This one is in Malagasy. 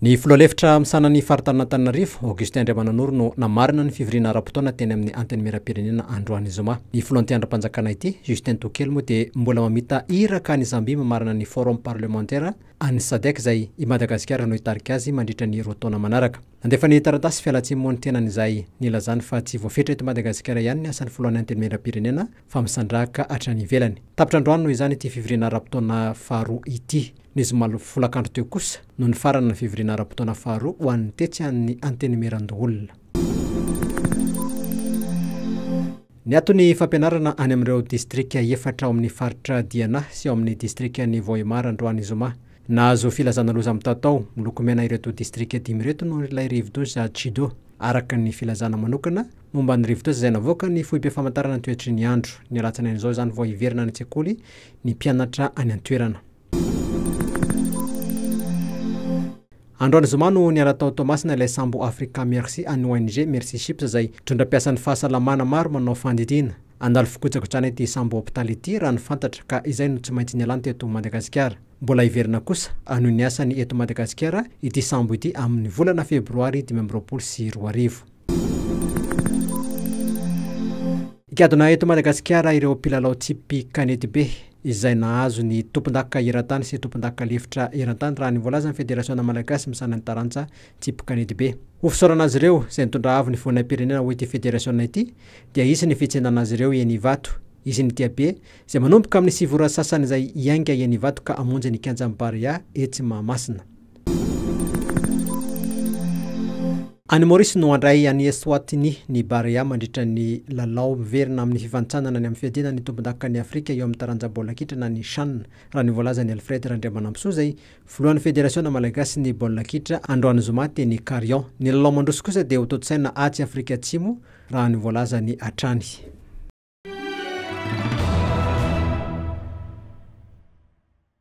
Ny filoalefitra misanany faritan'Antananarivo, Augustin Andriamananoro no namarina ny fivoriana ara-potoana teny amin'ny anteny miram-pirenena androany zoma. Ny filoantiandram-panjakana ity, Justin Tokelo moa dia mbola mamita iraka ny Zambia mamarina ny forum parlementaire any SADC izay i Madagasikara no hitarika azy mandritra ny roa taona manaraka. Andefa ny taratasy fialatsimony tenan'izay nilazany fa tsy voafetra eto Madagasikara ihany ny asan'ny filoan'ny anteny miram-pirenena fa misandrahaka hatrany ivelany. Tapitra androany noho izany ity fivoriana ara-potoana faharoa ity. Nizy malo folakandro teo kosa no ny farana ny fivoriana ara-potoana faharoa ho an'ny tetsy amin'ny anteny miran-doholona. Ny atony fampianarana any amin'ireo distrika efatra ao amin'ny faritra Diana sy ao amin'ny distrika ny Vohimar androany zoma. Nahazo filazana loza amin'ny tatao miloko mena ireto distrika dimy ireto no ilay rivo-doza Chido. Araka ny filazana manokana momba ny rivo-doza izay navoaka ny fohim-pahamantarana ny toetry ny andro. Ny alatsanainy izao izany vao hiverina ny tsekoly ny mpianatra any an-toerana. Androany zoma no niala tao Tomasina ilay sambo Africa Merci any ONG Merci Chips izay tondram-piasan'ny fahasalamana maro manao fandidina. Andalo fikojakotrana ity sambo hôpitaly ity raha ny fantatra ka izay no tsy maintsy nialany teto Madagasikara. Mbola hiverina kosa anohy ny asany eto Madagasikara ity sambo ity amin'ny volana febroary 2024. Ikadona eto Madagasikara ireo mpilalao tsipy kanety be izay nahazo ny tompon-daka eran-tany sy tompon-daka lefitra eran-tany raha nivoalaza ny Federasiona Malagasy misana ny taranja tsipy kanety be. Ho fisaorana azy ireo izay nitondra avy ny foanam-pirenena ho ity federasiona ity dia isy ny fitsenana azy ireo Ienivato. Izy ny Tiabe izay manomboka amin'ny sivora sasany izay iainga Ienivato ka amonjy ny Kianjam-Baria etsy Mahamasina. Any Maurice no andray any Eswatini ny Baria mandritra ny lalao miverina amin'ny fifantsanana ny amin'ny fiadina ny tompon-daka ny Afrika eo amin'ny taranja baolina kitra na ny CHAN raha nivoalaza ny Alfred Randriamanampisoa izay filohan'ny Federasiona Malagasy ny baolina kitra androany zoma teny Karion. Ny lalao mandroso kosa dia ho toto-tsaina atsy Afrika Atsimo raha nivoalaza ny hatrany.